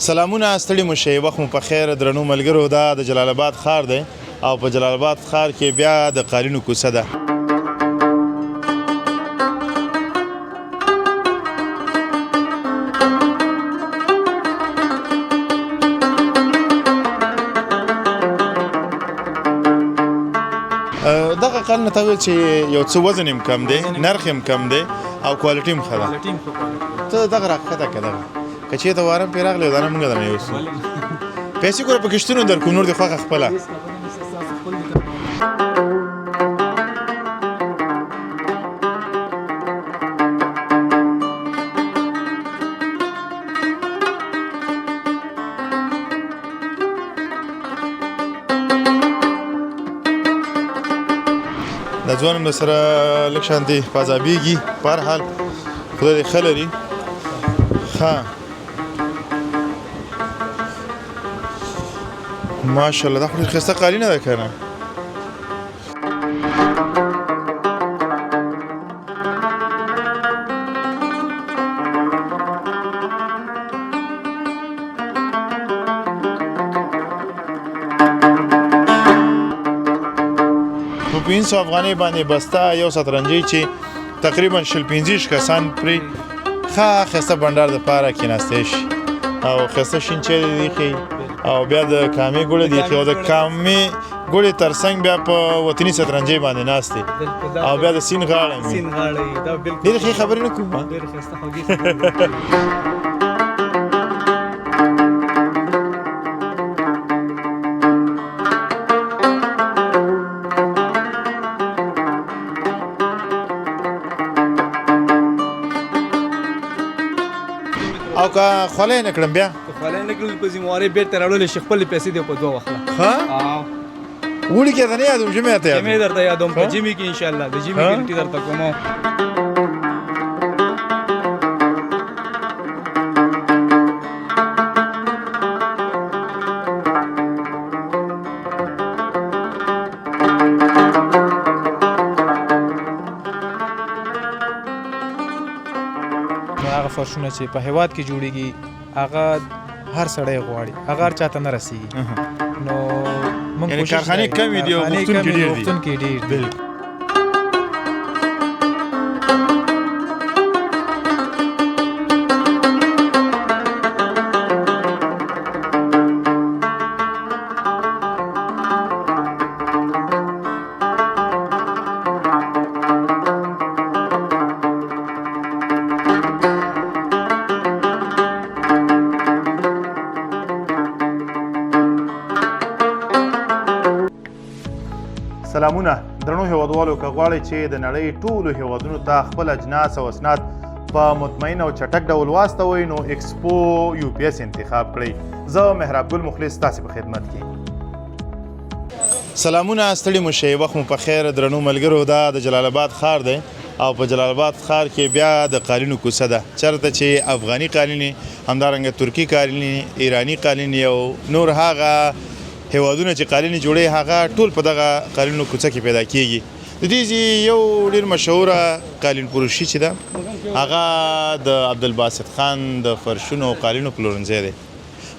سلامونه ستړي مو شئ وخت مو په خیر درنو ملګرو دا د جلال آباد ښار دی او په جلال آباد ښار کې بیا د قالینو کوڅه ده دغه قالینو ته ویل چې یو څه وزن هم کم دی نرخ هم کم دی او کوالټي هم ښه ده ته دغه راښکته که دغه که چېرته وارم پرې راغلی دا نه مونږ درنه یوسو پیسې ګوره په کښتونو درکوم نور دې خوښه خپله دا ځوان هم درسره لږ شانتې پازابېږي په هر حال خدای دې ښه لري ښه ماشاءالله دا خو ډېر ښایسته قالینه ده که نه په 500 افغانۍ باندې بسته یو سترنجۍ چې تقریبا 15 کسان پرې ښه ښایسته بنډار دپاره کېناستی شي او ښایسته شین چای دې ایښی او بیا د کامې ګوړې دې ایښي او د کامې ګوړې تر څنګ بیا په وطني سترنجۍ باندې ناست دی او بیا د سیند غاړه وي ډېرې ښې خبرې نه کوم او که خولۍ نه کړم بیا خولۍ نه کړم په ذموارۍ بېرته راوړلی شي خپلې پیسې دې په 2 واخله ښه اوړي کې ته نه یادوم ژمي ته ژمي درته یادوم په ژمي کې انشاءالله د ژمي ګرنټي درته کوم هغه فرشونه چې په هېواد کې جوړېږي هغه هر سړی غواړي هغه هر چاته نه رسېږي نو موږ یعنې کارخانې کمې دي او غوښتونکي ډېر دي غوښتونکي ډېر دي سلامونه درنو هیوادوالو که غواړئ چې د نړۍ ټولو هیوادونو ته خپل اجناس او اسناد په مطمئن او چټک ډول واستوئ نو ایکسپو یو پی اس انتخاب کړئ زه مهراب ګل مخلص تاسې په خدمت کې سلامونه ستړي مو شئ وخت مو په خیر درنو ملګرو دا د جلال آباد ښار دی او په جلال آباد ښار کې بیا د قالینو کوڅه ده چېرته چې افغاني قالینې همدارنګه ترکي قالینې ایراني قالینې او نور هغه هیوادونه چې قالینې جوړوي هغه ټول په دغه قالینو کوڅه کې پیدا کیږي د دې یو ډېر مشهوره قالین فروشي چې ده هغه د عبدالباسط خان د فرشونو او قالینو پلورنځی دی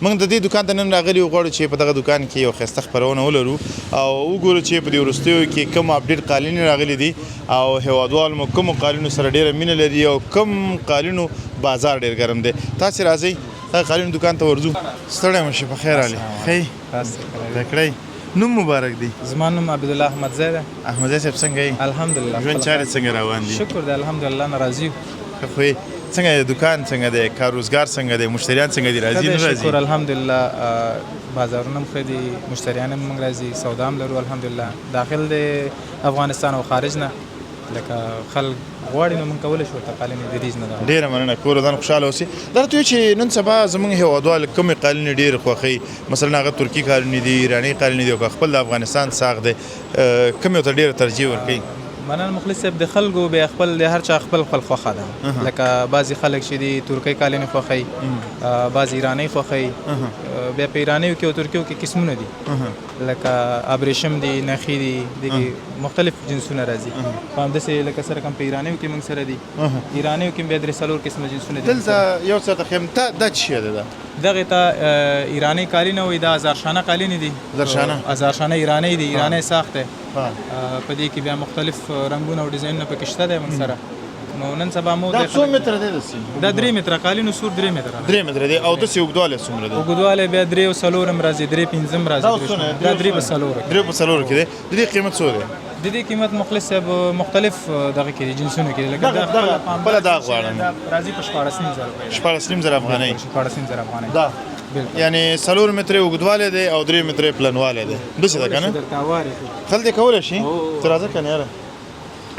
موږ د دې دوکان ته نن راغلي غواړو چې په دغه دوکان کې یو ښایسته خپرونه ولرو او وګورو چې په دې وروستیو کې کوم اپډیټ قالینې راغلي دي او هیوادوال مو کومو قالینو سره ډېره مینه لري او کوم قالینو بازار ډېر ګرم دی تاسې راځئ دا قالینو دوکان ته ورځو ستړی مو شي په خیر علي ښه کړئ نوم مبارک دی زما نوم عبدالله احمدزی ده احمدزی صاحب څنګه یې الحمدلله ژوند چارې څنګه روان دي شکر دی الحمدلله نه راضي یو خو څنګه دی دوکان څنګه دی کار روزګار څنګه دی مشتریان څنګه دي راځي نه راځي شکر الحمدلله بازارونه هم ښه دي مشتریان هم موږ راځي سودا هم لرو الحمدلله داخل د افغانستان او خارج نه لکه خلک غواړي نو موږ کولی شو ورته قالینې دریځ نه ده ډېره مننه کور ودان خوشحاله اوسئ دا راته وایي چې نن سبا زموږ هېوادوال کومې قالینې ډېرې خوښوي مثلا هغه ترکي قالینې دي ایراني قالینې دي او که خپل د افغانستان ساغ دی کومې ورته ډېره ترجیح ورکوي مننه مخلص صاحب د خلکو بیا خپل د هر چا خپل خوښه ده لکه بعضې خلک چې دي ترکۍ قالینې خوښوي بعضې ایرانۍ خوښوي بیا په ایرانیو کې او ترکیو کې قسمونه دي لکه ابریشم دي نخي دي دغې مختلف جنسونه راځي په همداسې لکه سره کوم په ایرانیو کې موږ سره دي ایرانیو کې بیا 3-4 قسمه جنسونه دي دلته یو څه ته ښیم دا څه شی دی دا دغه ته ایرانی قالین وي دا هزارشانه قالین دي هزارشانه ایرانی دي ایرانی ساخته په دې کې بیا مختلف رنگونه او ډیزاینونه پکې شته دی موږ سره نو نن سبا مو دا څو متره دی دا 3 متره قالین سور 3 متره دی او د سی وګدواله څومره دی وګدواله بیا 3 او 4 راځي 3 5 راځي دا 3 په 4 کې دی د دې قیمت څو دی د دې قیمت مخلص صاحب مختلف دغه کې جنسونه کې لکه دا بل دا غواړم راځي په 14000 14000 افغانۍ 14000 افغانۍ دا یعنی 4 متره وګدواله دی او 3 متره پلنواله دی دغه ده کنه خل دې کول شي تر ځکه کنه یاره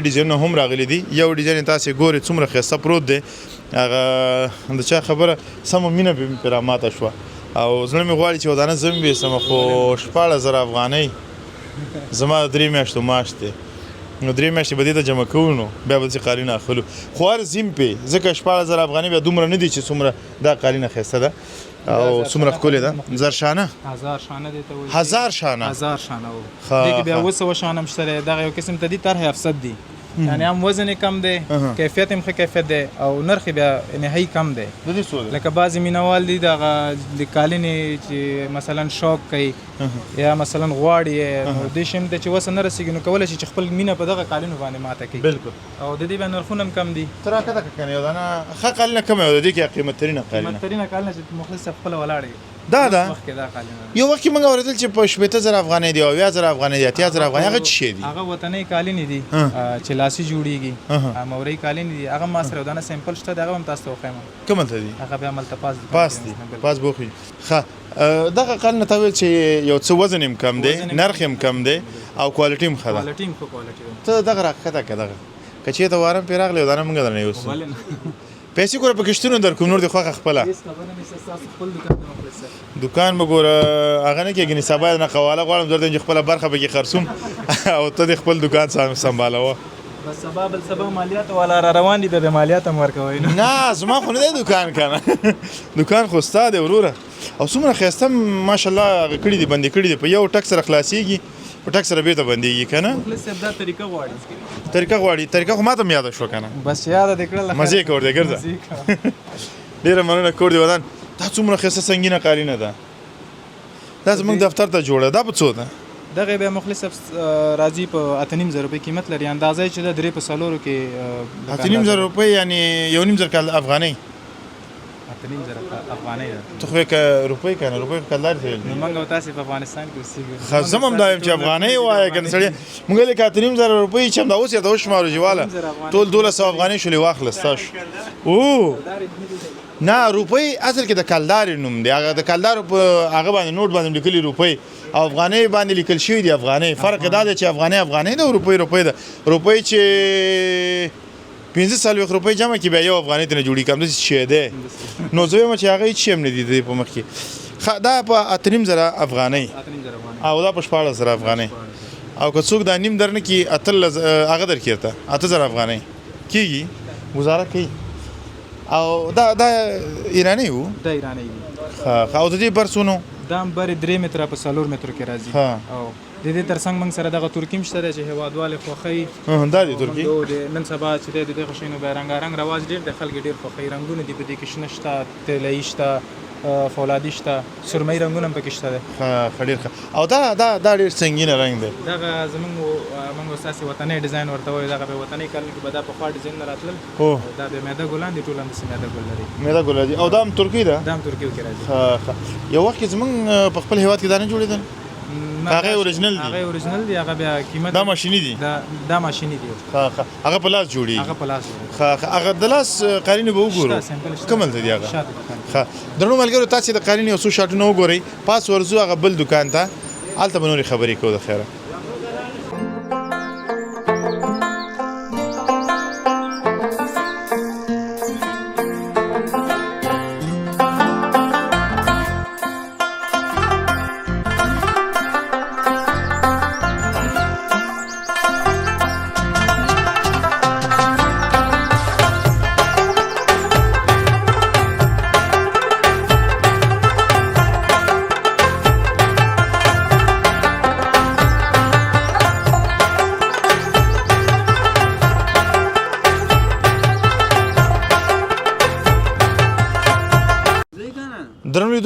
ډیزاین هم راغلي دي یو ډیزاین تاسو ګوري څومره خسته پروت دی هغه د چا خبره سم مینه په پراماته شو او زړه مې غواړي چې ودانه زم به سم خو 14000 افغانۍ زما 3 میاشتو معاش دی نو 3 میاشتې به دې ته جمع کوو نو بیا به چې قالین اخلو خو هر زیم پې ځکه 14000 افغانۍ بیا دومره نه دي چې څومره دا قالینه ښایسته ده او څومره ښکلې ده زر شانه 1000 شانه دې ته وایي 1000 شانه دې کې بیا 200 شانه هم شته دغه یو قسم ته دي طرح افسد دي یعنی هم وزن کم دی کیفیت هم ښه کیفیت دی او نرخ بیا نهایي کم دی د دې څو لکه بعضې مینهوال دي دغه د قالینې چې مثلا شوق کوي یا مثلا غواړي نو دې شی هم دی چې وسه نه رسېږي نو کولی شي چې خپل مینه په دغه قالینو باندې ماته کړي بالکل او د دې بیا نرخونه هم کم دي تر راکته کنه یو دانه ښه قالینه کومه یو د دې کې قیمت ترینه قالینه چې مخلص صاحب خپله ولاړې دا یو وخت موږ اوریدل چې په 18000 افغانۍ دی او 20000 افغانۍ دی 30000 افغانۍ هغه څه شي دي هغه وطني قالین دي چې لاسي جوړیږي موري قالین دي هغه ما سره ودانه سیمپل شته دغه هم تاسو ته وخایم کوم ته دي هغه به عمل پاس دي پاس بوخي ښه دغه قالین ته ویل چې یو څه وزن هم کم دی نرخ هم کم دی او کوالټي هم ښه ده کوالټي هم ښه کوالټي ته دغه راکته کړه کچې ته وارم پیراغلی ودانه موږ درنه یوسو پیسې کوله پکشتونو در کوم نور دی خوخه خپل دکان وګوره هغه نه کېږي سبا نه قواله غواړم درته خپل برخه به کې خرڅوم او ته د خپل دکان سمبالوه بس سبا مالیات ولا را روان دي به مالیات هم ورکوي نه زما خو نه دی دکان کنه دکان خو ستاده وروره او څومره خسته ماشاءالله کړي دي بندي کړي دي په یو ټک سره خلاصيږي په ټک سره بیرته بنديږي کنه خپل دا طریقه غواړي طریقه خو ماته یاد شو کنه بس یاد دې کړل مزه کور دې ګرځه ډیره مننه کور دې ودان دا څومره خسته سنگینه قالینه ده دا زموږ دفتر ته جوړه دا په څو ده دغه به مخلص راځي په 8000 روپۍ قیمت لري اندازې چې د 3 په سالورو کې 8000 روپۍ یعنی 1.5 افغانۍ 8000 افغانۍ ته خو کې روپۍ کنه روپۍ کلدار دی نو موږ تاسو په افغانستان کې اوسېږو خزم هم دایم چې افغانۍ وایي کنه سړی موږ له 8000 روپۍ چې هم دا اوس یا د وشمارو جواله ټول 1200 افغانۍ شولې واخلستاش او نه روپۍ اصل کې د کلدار نوم دی هغه د کلدار په هغه باندې نوٹ باندې لیکلي روپۍ او افغانۍ باندې لیکل شوی دی افغانۍ فرق دا دی چې افغانۍ د روپۍ ده روپۍ چې 15 روپۍ جمع کې بیا یو افغانۍ ته جوړی کوم څه شي دی نو زه یم چې هغه هیڅ هم نه دی په مخ کې دا په 8000 افغانۍ او دا په 14000 افغانۍ او که څوک دا نیم درنه کې اتل هغه در کېته 8000 افغانۍ کیږي گزاره کوي او دا ایرانی وو دا ایرانی او د دې برسونو دا هم بر 3 متره په 4 مترو کې راځي او د دې ترڅنګ موږ سره دغه ترکیم شته چې هوادواله خوخی دا دی ترکی نن سبا چې د دې خوشینو به رنگارنګ رواج ډیر د خلک ډیر خوخی رنگونه دي په دې کې شنه شته تلهي شته فولادي شته سرمایي رنگونه هم پکې شته خډیر او دا ډیر سنگینه رنگ دی دغه زمونږ اساسي وطني ډیزاین ورته وایي دغه په وطني کال کې به دا په خوا ډیزاین راتلل دا به مېده ګلان دي ټول هم مېده ګل لري مېده ګل دي او دا هم ترکی ده دا هم ترکی کې راځي یو وخت زمونږ په خپل هیواد کې دا نه جوړېدل هغه اوریجنل دی هغه بیا قیمت دا ماشيني دي دا ماشيني دي هغه په لاس جوړي هغه د لاس قالینه به وګورو کومل دی هغه درنو ملګرو تاسو د قالینه او سو شاټونه وګورئ پاس ورزو هغه بل دکان ته الته بنوري خبرې کوو د خیره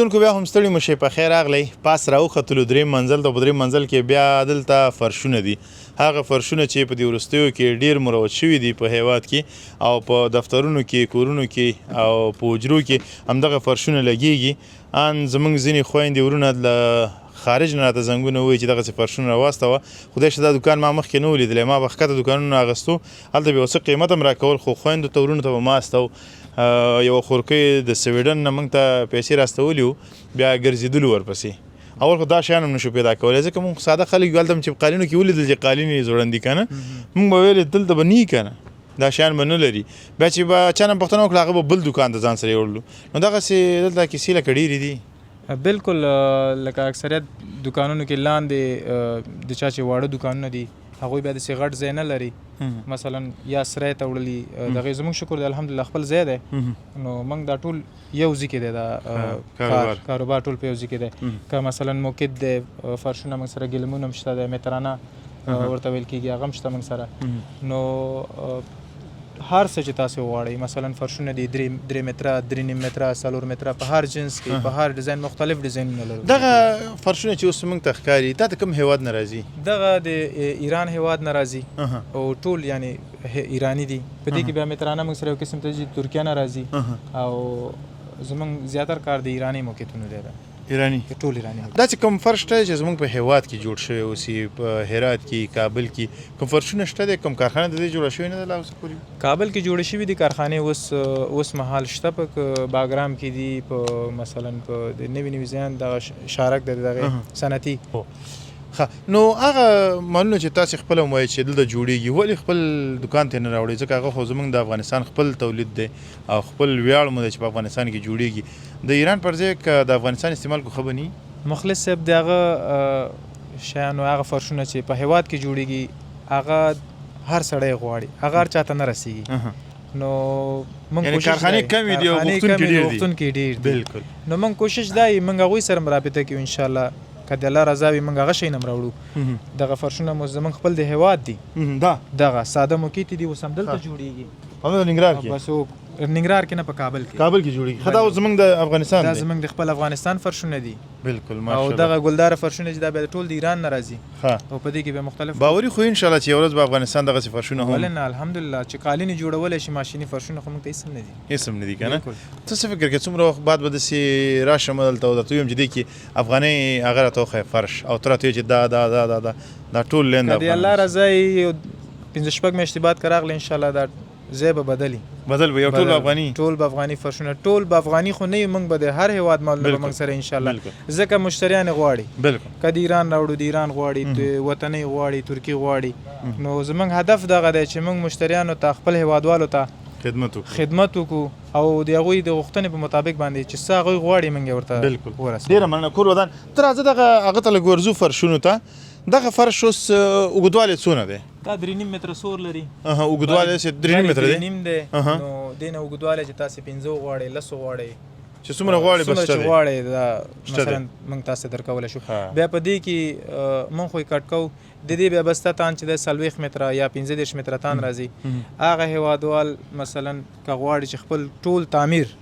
لیدونکو بیا هم ستړي مو شئ په خیر راغلی پاس راوختلو درېیم منزل ته په درېیم منزل کې بیا دلته فرشونه دي هغه فرشونه چې په دې وروستیو کې ډېر مروج شوي دي په هیواد کې او په دفترونو کې کورونو کې او په حجرو کې همدغه فرشونه لګیږي ان زموږ ځینې خویندې ورونه له خارج نه راته زنګونه ووایي چې دغسې فرشونه راواستوه خدای شه دا دوکان ما مخکې نه و لیدلی ما به ښکته دوکانونه اخیستو هلته به یو څه قیمت هم راکول خو خویندو ته ورونو ته به ما استو یوه خورکۍ د سویډن نه موږ ته پیسې راستولي وو بیا ګرځېدلو ورپسې اول خو دا شیان هم نشو پیدا کولی ځکه موږ ساده خلک یو هلته چې په قالینو کې ولیدل چې قالین یې ځوړند دي که نه موږ به ویلې دلته به نه که نه دا شیان به نه لري بیا چې به چا نه پوښتنه وکړه هغه به بل دوکان ته ځان سره یوړلو نو دغسې دلته کیسې لکه ډېرې دي بالکل لکه اکثریت دکانونو کې لاندې د چا چې واړه دکانونه دي هغوی بیا داسې غټ ځای نه لري مثلا یا سرای ته وړلي د هغې زموږ شکر دی الحمدلله خپل ځای دی نو موږ دا ټول یو ځای کې دی دا کاروبار ټول په یو ځای کې دی که مثلا موقد دی فرشونه موږ سره ګلمونه هم شته دی مترانه ورته ویل کېږي هغه هم شته موږ سره نو هر څه چې تاسو غواړئ مثلا فرشونه دي 3 متره 3.5 متره 4 متره په هر جنس کې په هر ډیزاین مختلف ډیزاینونه لرو دغه فرشونه چې اوس موږ ته ښکاري دا د کوم هیواد نه راځي دغه د ایران هیواد نه راځي او ټول یعنی ایرانی دي په دې کې بیا مترانه موږ سره یو قسم ته چې ترکیه نه راځي او زموږ زیاتر کار د ایرانی موقعیتونو دی ایرانی ټول ایرانی دا چې کوم فرش ته چې زموږ په هیواد کې جوړ شوی اوسي په هرات کې کابل کې کوم فرشونه شته دی کوم کارخانه د دې جوړه شوې نه ده لا اوسه پورې کابل کې جوړې شوي دي کارخانې اوس مهال شته په باګرام کې دي په مثلا په د نوي ځایان دغه شارک د دغه صنعتي نو هغه مالونه چې تاسو خپل وایي چې دلته جوړیږي ولې خپل دکان ته نه راوړي ځکه هغه خو زموږ د افغانستان خپل تولید دی او خپل ویاړ مو دی چې په افغانستان کې جوړیږي د ایران پر ځای که د افغانستان استعمال کو خبر نه مخلص صاحب د هغه شیانو هغه فرشونه چې په هیواد کې جوړیږي هغه هر سړی غواړي هغه هر چاته نه رسیږي نو موږ کوشش کارخانې کمې دي او غوښتونکي ډېر دي بالکل نو موږ کوشش دا موږ هغوی سره رابطه کوو ان شاء الله که د الله رضا وي موږ هغه شی نه راوړو دغه فرشونه مو زموږ خپل د هیواد دي دغه ساده موقعیت دي اوس همدلته جوړیږي په ننګرهار کې بس ننګرهار کې نه په کابل کې جوړیږي خدا اوس زموږ د افغانستان دا زموږ د خپل افغانستان فرشونه دي بالکل او ماشاءالله دغه ګلدار فرشونه چې دا به ټول د ایران نه راځي او په دې کې به مختلف باوري خو ان شاء الله چې یو ورځ به افغانستان دغه فرشونه هم ولنه الحمدلله چې قالین جوړول شي ماشيني فرشونه خو موږ ته هیڅ نه دي هیڅ نه دي کنه ته څه فکر کوې څومره وخت بعد به داسې راشم دلته او درته ویم چې دې کې افغانۍ هغه راته وښیه فرش او ته راته وایې چې دا ټول لین د الله رضا یې 15 میاشتې بعد که راغله انشاءالله دا ځای به بدل به یو ټول به افغاني فرشونه ټول به افغاني خو نه موږ به د هر هیواد مالونه به موږ سره انشاءالله ځکه مشتریان غواړي بالکل که د ایران راوړو د ایران غواړي د وطني غواړي ترکی غواړي نو زموږ هدف دغه دی چې موږ مشتریانو ته خپل هیوادوالو ته خدمت وکړو او د هغوی د غوښتنې په مطابق باندې چې څه هغوی غواړي موږ ورته ورسوو ډېره مننه کور ودان ته راځه دغه هغه ته لږ ورځو فرشونو ته دغه فرش اوس اوږدوالی څونه دی دا 3.5 متره سور لري اوږدوالی یې 3.5 متره دی نو دې نه اوږدوالی چې تاسې 15 غواړئ 10 غواړئ چې څومره غواړئ بس څومره چې غواړئ دا مثلا موږ تاسې درکولی شو بیا په دې کې موږ خو یې کټ کوو د دې بیا بسته تان چې د 40 متره یا 15 متره تان راځي هغه هیوادوال مثلا که غواړي چې خپل ټول تعمیر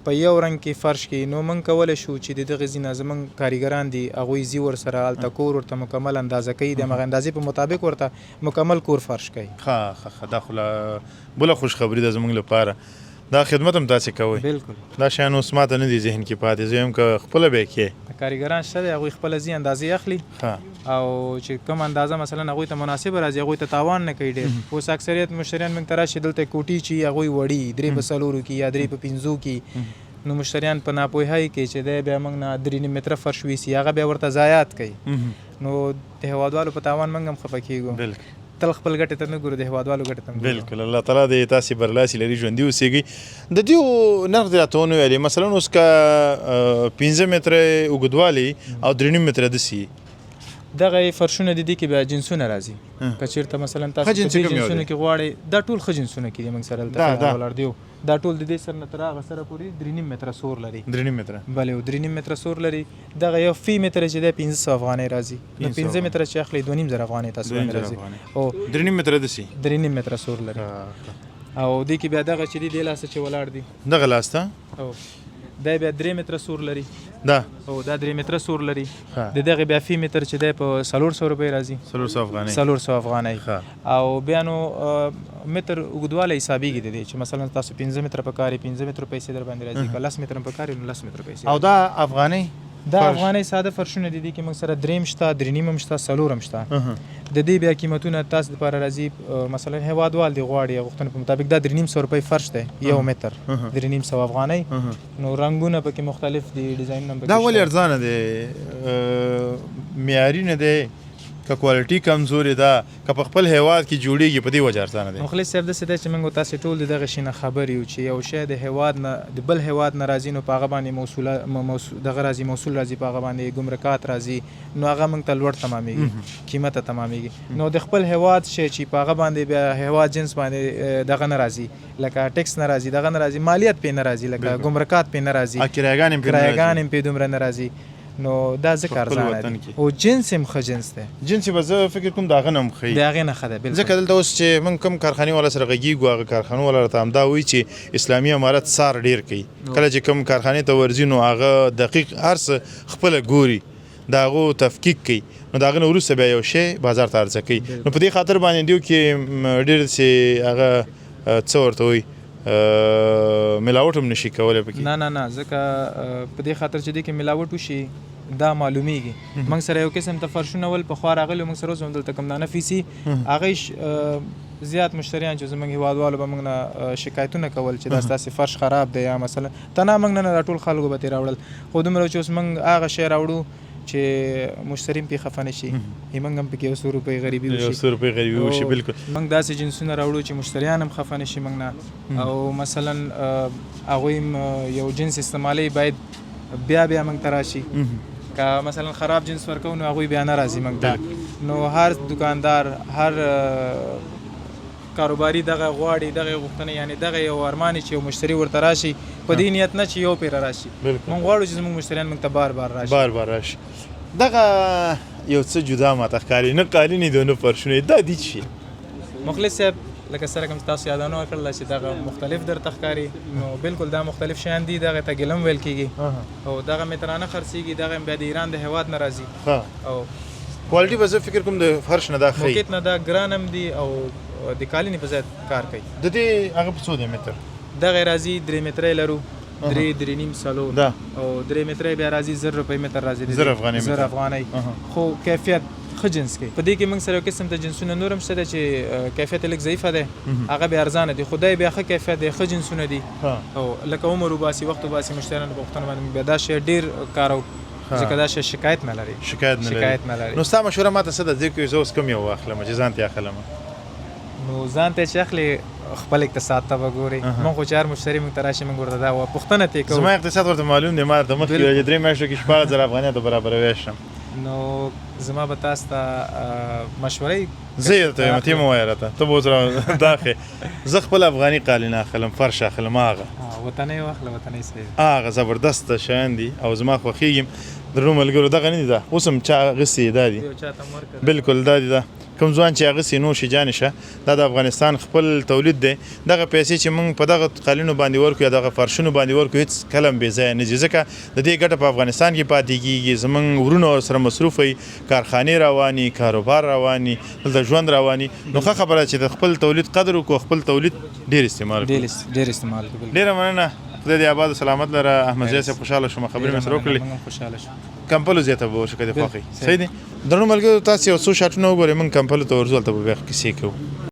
په یو رنګ کې فرش کې نو موږ کولی شو چې د دغه ځینه زموږ کاریګران دي هغوی ځي ورسره هلته کور ورته مکمل اندازه کوي د همغه اندازې په مطابق ورته مکمل کور فرش کوي ښه دا خو بله خوشخبري ده زموږ لپاره دا خدمت هم تاسې کوئ بالکل دا شیان اوس ماته نه دي ذهن کې پاتې زه یم که خپله به یې کې کاریګران شته دی هغوی خپله ځي اندازې اخلي او چې کوم اندازه مثلا هغوی ته مناسبه راځي هغوی ته تاوان نه کوي ډېر اوس اکثریت مشتریان موږ ته راشي دلته کوټې چې هغوی وړي 3 په 4 کې یا 3 په 5 کې نو مشتریان په ناپوهۍ کې چې دی بیا موږ نه 3.5 متره فرش ویسي هغه بیا ورته ضایعات کوي نو د هیوادوالو په تاوان موږ هم خفه کېږو تل خپل ګټې ته نه ګورو د هیوادوالو ګټې ته بالکل الله تعالی دې تاسې برلاسي لري ژوندي اوسېږئ د دې نرخ دې راته ونویلې مثلا اوس که 15 متره اوږدوالی او 3.5 متره داسې دغه فرشونه د دې کې بیا جنسونه راځي که چېرته مثلا تاسو په دې جنسونو کې غواړئ دا ټول ښه جنسونه کې دي موږ سره هلته ولاړ دي دا ټول د دې سر نه تر هغه سره پورې 3.5 متره سور لري 3.5 متره بلې او 3.5 متره سور لري دغه یو فی متر چې دی 1500 افغانۍ راځي نو 15 متره چې اخلي 2.5 افغانۍ تاسو باندې راځي او 3.5 متره داسې 3.5 متره سور لري او دې کې بیا دغه چې دی لاسه چې ولاړ دي دغه لاس ته دا بیا 3 متره سور لري دا او دا 3 متره سور لري ښه. د دغه بیا فی متر چې دی په 400 روپۍ راځي 400 افغانۍ 400 افغانۍ ښه. او بیا نو متر اوږدوالی حسابېږي د دې چې مثلا تاسو 15 متره په کار 15 متره پیسې در باندې راځي که 10 متره په کار نو 10 متره پیسې او دا افغانۍ دا افغانۍ ساده فرشونه دي دي کې موږ سره 3 شته 3 نیم شته 4 شته د دې بیا قیمتونه تاسو لپاره راځي مثلا هوادوال دی غواړي غوښتنې په مطابق دا 300 روپۍ فرش دی یو متر 300 افغانۍ نو رنګونه پکې مختلف دي ډیزاینونه دا ولې ارزانه دی معیاري نه دی که کوالټي کمزورې ده که په خپل هیواد کې جوړیږي په دې وجه ارزانه دی مخلص صاحب داسې دی چې موږ تاسې ټول د دغه شي نه خبر یو چې یو شی د هیواد نه د بل هیواد نه راځي نو په هغه باندې دغه راځي موصول راځي په هغه باندې ګمرکات راځي نو هغه موږ ته لوړ تمامېږي قیمته تمامېږي نو د خپل هیواد شی چې په هغه باندې بیا هیواد جنس باندې دغه نه راځي لکه ټیکس نه راځي دغه نه راځي مالیات پې نه راځي لکه ګمرکات پې نه راځي کرایهګان هم پې دومره نه راځي نو دا ځکه ارزانه دی او جنس هم ښه جنس دی جنس به زه فکر کوم د هغه نه هم ښه د هغې نه ښه دی ځکه دلته اوس چې موږ کوم کارخانې والا سره غږیږو هغه کارخانو والا راته همدا وایي چې اسلامي امارت څار ډېر کوي کله چې کوم کارخانې ته ورځي نو هغه دقیق هر څه خپله ګوري د هغو تفکیک کوي نو د هغه نه وروسته بیا یو شی بازار ته عرضه کوي نو په دې خاطر باندې دیو کې ډېر چې هغه څه ورته وایي ملاوټ هم نشي کولی پکې نه ځکه په دې خاطر چې دې کې ملاوټ وشي دا معلومیږي موږ سره یو قسم ته فرشونه ول پخوا راغلي موږ سره اوس هم دلته کوم دانه فیسي هغې زیات مشتریان چې زموږ هیوادوالو به موږ نه شکایتونه کول چې دا ستاسې فرش خراب دی یا مثلا تنها موږ نه دا ټول خلکو به ترې راوړل خو دومره چې اوس موږ هغه شی راوړو چې مشتری پې خفه نه شي موږ هم پکې 100 روپۍ غریبي وشي 100 روپۍ غریبي وشي بالکل موږ داسې جنسونه راوړو چې مشتریان هم خفه نه شي موږ نه او مثلا هغوی هم یو جنس استعمالوي باید بیا موږ ته راشي که مثلا خراب جنس ورکو نو هغوی بیا نه راځي موږ ته نو هر دکاندار هر کاروباري دغه غواړي دغه غوښتنه یعنی دغه یو ارمان چې یو مشتری ورته راشي په دې نیت نه چې یو پیر راشي موږ غواړو چې زموږ مشتریان موږ ته بار راشي دغه یو څه جدا ماته ښکاري نه قالینې دي نه فرشونه دا دي شي مخلص صاحب لکه سره کوم تاسو یادونه وکړله چې دغه مختلف درته ښکاري نو بالکل دا مختلف شیان دي دغه ته ګلم ویل کېږي او دغه مترانه خرڅېږي دغه بیا د ایران د هیواد نه راځي او کوالټي به زه فکر کوم د فرش نه دا ښه موقعیت نه دا ګران هم دي او د قالینې په ځای کار کوي د دې هغه په څو دی متر دغه راځي 3 متره لرو 3 نیم سالو دا او 3 متره بیا راځي 1000 روپۍ متر راځي 1000 افغانۍ خو کیفیت ښه جنس کوي په دې کې موږ سره یو قسم ته جنسونه نور هم شته چې کیفیت لږ ضعیفه دی هغه بیا ارزانه دي خدای بیا ښه کیفیت دی ښه جنسونه دي او لکه عمر وباسي وخت وباسي مشتریانو په غوښتنه باندې بیا دا شی ډېر کارو ځکه دا شی شکایت نه لري نو ستا مشوره ماته څه ده ځکه چې زه اوس کوم یو واخلم چې ځان ته یې اخلم نو ځان ته چې اخلي خپل اقتصاد ته به ګوري موږ خو چې هر مشتري موږ ته راشي موږ ورته دا پوښتنه ترې کوو زما اقتصاد ورته معلوم دی ما درته مخکې ویل چې 3 میاشتو کې 16000 افغانۍ ته برابروی شم نو زما به تاسو ته مشورې زه یې درته وایم ته مې ووایه راته ته به اوس دا ښې زه خپل افغاني قالین اخلم فرش اخلم هغه وطنۍ واخله وطنۍ صحیح هغه زبردسته شیان دي او زما خوښېږي درنو ملګرو دغه نه دي دا اوس هم چا اغوستې دا دي بالکل دا دي دا کوم ځوان چې اغوستې نوشي جانې شه دا د افغانستان خپل تولید دی دغه پیسې چې موږ په دغه قالینو باندې ورکړو یا دغه فرشونو باندې ورکړو هېڅ کله هم بې ځایه نه ځي ځکه د دې ګټه په افغانستان کې پاتې کېږي زموږ ورونه سره مصروف وي کارخانې رواني کاروبار رواني دلته ژوند رواني نو ښه خبره چې د خپل تولید قدر وکړو خپل تولید ډېر استعمال کړو ډېره مننه خدای دې آباد و سلامت لره احمد ضیاء صاحب خوشحاله شوم خبرې مې سره وکړلې کمپلو زیاته به ورشو که دې خوښوي صحیح دی درنو ملګرو تاسو یو څو شاټونه وګورئ موږ کمپلو ته ورځو هلته به بیا کیسې کوو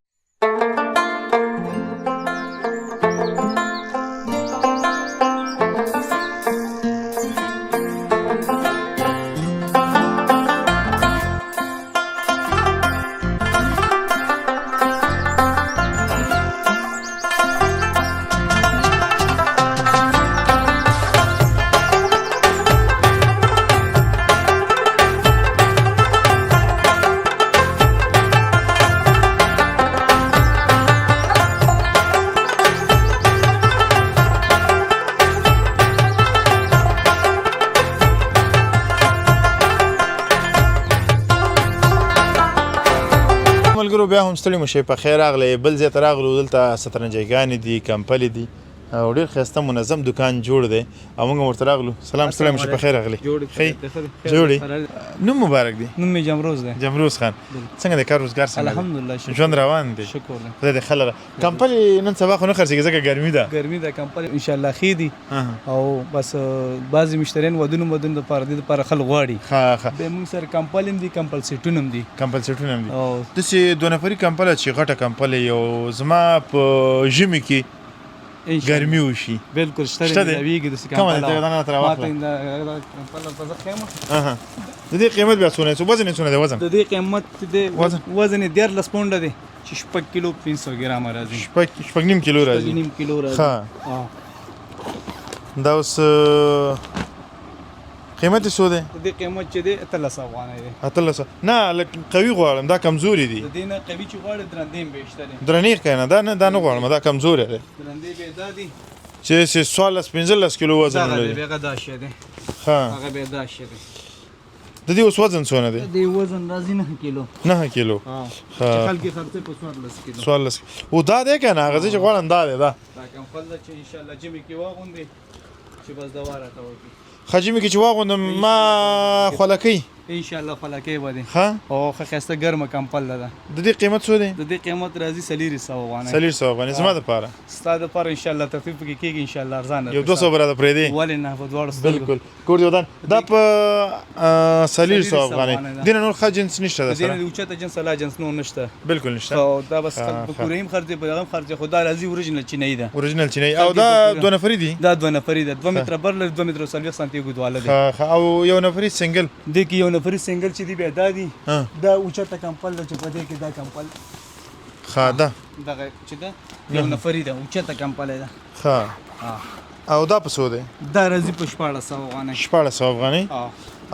ملګرو بیا هم ستړي مو شئ په خیر راغلی بل ځای ته راغلو دلته سترنجیګانې دي کمپلې دي او ډېر ښایسته منظم دکان جوړ دی او موږ ورته راغلو سلام ستړی مو شه په خیر راغلی ښه جوړې نوم مبارک دی نوم مې جمروز دی جمروز خان څنګه دی کار روزګار څنګه دی الحمدلله ژوند روان دی شکر دی خدای دې ښه لره کمپل نن سبا خو نه خرڅېږي ځکه ګرمي ده ګرمي ده کمپل انشاءالله ښې دي او بس بعضې مشتریان ودونو دپاره دې دپاره خلک غواړي ښه بیا موږ سره کمپل هم دي کمپل سیټونه هم دي کمپل سیټونه هم دي داسې دوه نفري کمپله چې غټه کمپله یو زما په ژمي کې ګرمي وشي بالکل شته دی کومه ده دا نه تر واخله د دې قیمت بیا څونه وزن څونه دی وزن د دې قیمت دی وزن 13 پونډه دی چې 6 کیلو 500 ګرام راځي 6.5 کیلو راځي 6.5 کیلو راځي ها دا اوس قیمت څه دی د دې قیمت چې دی 1300 افغانۍ دی 1300 نه لکه قوي غواړم دا کمزوري دي د دې نه قوي چې غواړي درندې هم بهشته دي درنې کنه دا نه غواړم دا کمزوري دی درندې به دا دي چې 15 کیلو وزن لري دا به دا شي دی ها هغه به دا شي دی د دې اوس وزن څونه دی د دې وزن راځي 9 کیلو 9 کیلو ها چې خلک خرڅه په 14 کیلو 14 او دا دی کنه هغه چې غواړم دا دی دا کوم فل چې ان شاء الله جمع کې واغوندې چې بس دا واره تا وکی خجمي کې چې واغوندم ما خلکې ان شاء الله خلکې به دي ها او خسته ګرمه کمپل ده د دې قیمت څه دی د دې قیمت راځي 300 افغانۍ 300 افغانۍ زما د پاره ستاسو لپاره ان شاء الله تخفیف کیږي ان شاء الله ارزانه یو 200 برابر پرې دی ولې نه په دواړو بالکل کور دی دا په 300 افغانۍ دین نور خجنس نشته ده سره دین اوچته جنس لا جنس نو نشته بالکل نشته او دا بس په کوریم خرڅ په هغه خرڅ خدا راځي اوریجنل چینی ده اوریجنل چینی او دا دوه نفری دي دا دوه نفری ده 2 متر بر 2 متر 30 سانتي ګدواله ده او یو نفری سنگل د کی یو نفری سنگل چې دی به دا دی دا اوچته کمپل چې په دې کې دا کمپل خاده دغه چې دا یو نفری ده اوچته کمپل ده ها او دا په سو ده دا راځي په 1400 افغانۍ 1400 افغانۍ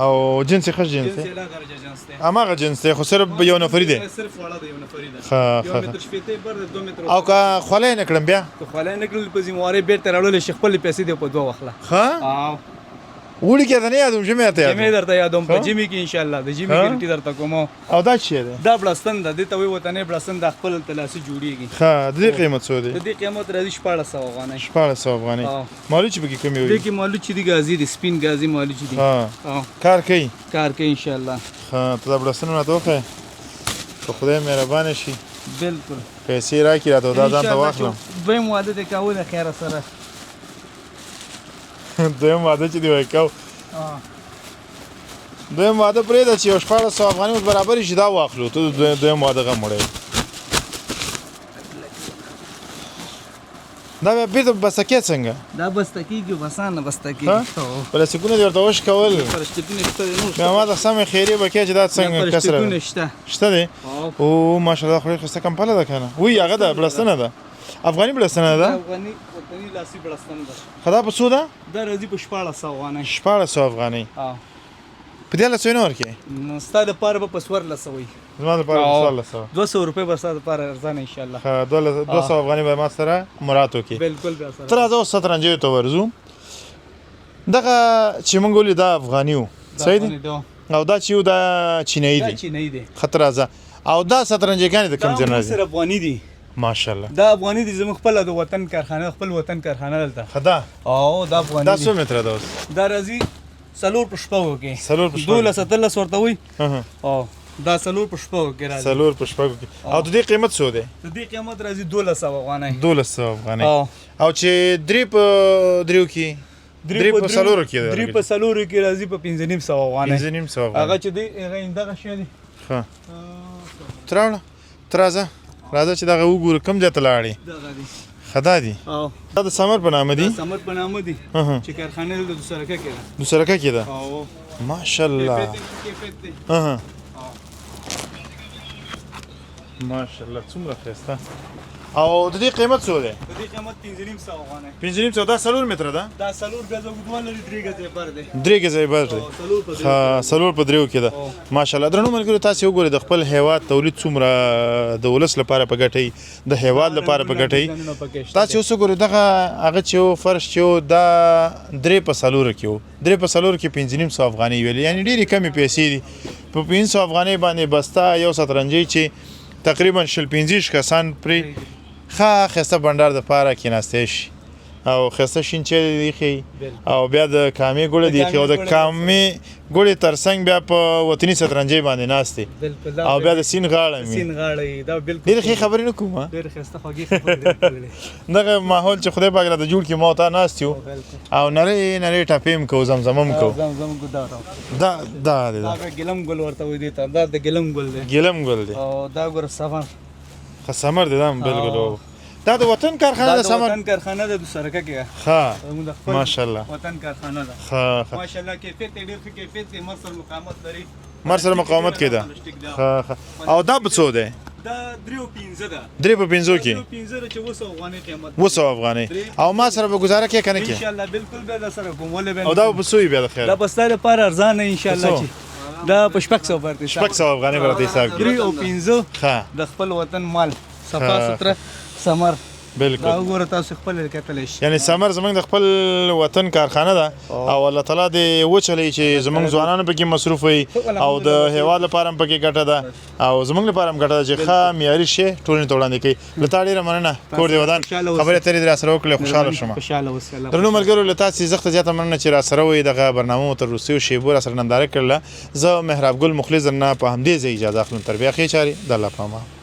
او جنس خش جنس جنس لا درجه جنس ده اماغه جنس ده خو صرف یو نفری ده صرف وړه ده یو نفری ده ها یو متر شپته بر 2 متر او کا خولای نکړم بیا خولای نکړل په زمواري بیرته راړول شیخ خپل پیسې دی په دوه وخله ها وړي کې نه یادوم چې مې ته یادوم درته یادوم په جمی کې ان شاء الله د جمی ګارنټي درته کوم او دا څه ده دا بلستان ده د ته وي وطنې بلستان د خپل تلاسي جوړیږي ها د دې قیمت څه ده د دې قیمت راځي 1400 افغانۍ 1400 افغانۍ مالو چې بګی کمی وي د کې مالو چې دی غازی د سپین غازی مالو چې دی ها کار کوي ان شاء الله ها ته بلستان نه توخه په خدای مهربان شي بالکل پیسې راکې راته دا ځان ته واخلم دویم واده د کاوه خیر سره دویم واده چې دی وکاو دویم واده پرې ده چې 1400 افغانۍ برابر شي دا واخلو ته دویم واده غمړې دا به بیرته بسکه څنګه دا بستکیږي وسانه بستکیږي پر سکونه دی ورته وش کول پرشتونه شته نو ما د سمې خیری بکې چې دا څنګه کسره پرشتونه شته دی او ماشاءالله خو خسته کمپله ده کنه وی هغه ده بلستانه ده افغاني بلستانه ده افغاني وطني لاسي بلستانه ده خدا په سودا دا راځي په 1400 افغانۍ 1400 افغانۍ په دې له څو نور کې نو ستاسو لپاره په پسور لسوي زما لپاره 200 روپے به ستاسو لپاره ارزانه ان شاء الله ها 200 افغانۍ به ما سره مراتو کې بالکل به سره تر ازو سترنجې ته ورزو دغه چې مونږ ولې دا افغانیو صحیح دی او دا چې دا چینی دی چینی دی خطر ازه او دا سترنجې کانې د کم ځای نه سره افغاني دي ماشاءالله دا افغاني دي زموږ خپل د وطن کارخانه خپل وطن کارخانه دلته خدا او دا افغاني دا 100 متره ده دا راځي سلور پښپاو کې سلور پښپاو 12 ورته وي او دا سلور پښپاو کې راځي سلور پښپاو کې او د دې قیمت څو ده د دې قیمت راځي 1200 افغانۍ 1200 افغانۍ او چې درې په دریو کې درې په سلور کې درې په سلور کې راځي په 1500 افغانۍ 1500 افغانۍ هغه چې دی هغه دغه شی دی ها ترازه راځه چې دغه وګوره کم ځای ته لاړې دغه دی خدا دی دا د سمر په نامه دی سمر په نامه دی چې کارخانه د دوسرکه کې ده دوسرکه کې ده او ماشاءالله ها ماشاءالله څومره ښایسته او د دې قیمت څو ده د دې قیمت 1500 افغانۍ 1500 دا سلور متره ده دا سلور غزه وګدوال لري 3 غزه بر ده 3 غزه بر ده ها سلور په دریو کې ده ماشاءالله درنو ملګرو تاسو وګورئ د خپل هیواد تولید څومره د ولس لپاره په ګټي د هیواد لپاره په ګټي تاسو وګورئ دغه هغه چې فرش چې دا 3 په سلور کې 3 په سلور کې 1500 افغانۍ ویل یعنی ډېری کمی پیسې دي په 500 افغانۍ باندې بستا یو سترنجي چې تقریبا 15 کسان پرې خسته بندر د پاره کې ناستې شي او ښایسته شین چای دی ایښی او بیا د کامې ګوړه دی ایښي او د کامې ګوړې تر څنګ بیا په وطني سترنجۍ باندې ناست دی او بیا د سیند غاړه مې ډېرې ښې خبرې نه کوم دغه ماحول چې خدای پاک راته جوړ کړي ما او تا ناست یو او نرۍ نرۍ ټپې هم کوو زمزمه هم کوو دا دی ګلم ګل ورته وایي دې ته دا د ګلم ګل دی ګلم ګل دی او دا ګوره سمر سمر دی دا هم بالکل دا د وطن کارخانه ده سمر وطن کارخانه ده د سرکه کې ښه ماشاءالله وطن کارخانه ده ښه ماشاءالله کیفیت یې ډېر ښه کیفیت دی مر سره مقاومت لري مر سره مقاومت کې ده ښه او دا په څو دی دا 3.5 ده 3.5 کې 3.5 چې 200 افغانۍ قیمت 200 افغانۍ او ما سره به گزاره کې کنه کې ان شاء الله بالکل به دا سره کوم ولې او دا په څو بیا د خیر دا پستا لپاره ارزان ان شاء الله چې دا په 600 ورته 600 افغانۍ ورته حساب کړئ 3.5 ښه د خپل وطن مال صفا ستره سمر بالکل دا وګوره تاسو خپل کتلی شئ یعنی سمر زمونږ د خپل وطن کارخانه ده او الله تعالی دې وچلی چې زمونږ ځوانانو پکې مصروف وي او د هیواد لپاره هم پکې ګټه ده او زمونږ لپاره هم ګټه ده چې ښه معیاري شی ټولنې ته وړاندې کوي له تا ډېره مننه کور دې ودان خبرې اترې دې راسره وکړې خوشحاله شوم خوشحاله اوسه درنو ملګرو له تاسې زښته زیاته مننه چې راسره وئ دغه برنامه مو تر وروستیو شیبو راسره ننداره کړله زه مهراب ګل مخلص درنه په همدې ځای اجازه اخلم تر بیا ښې چارې د الله په امان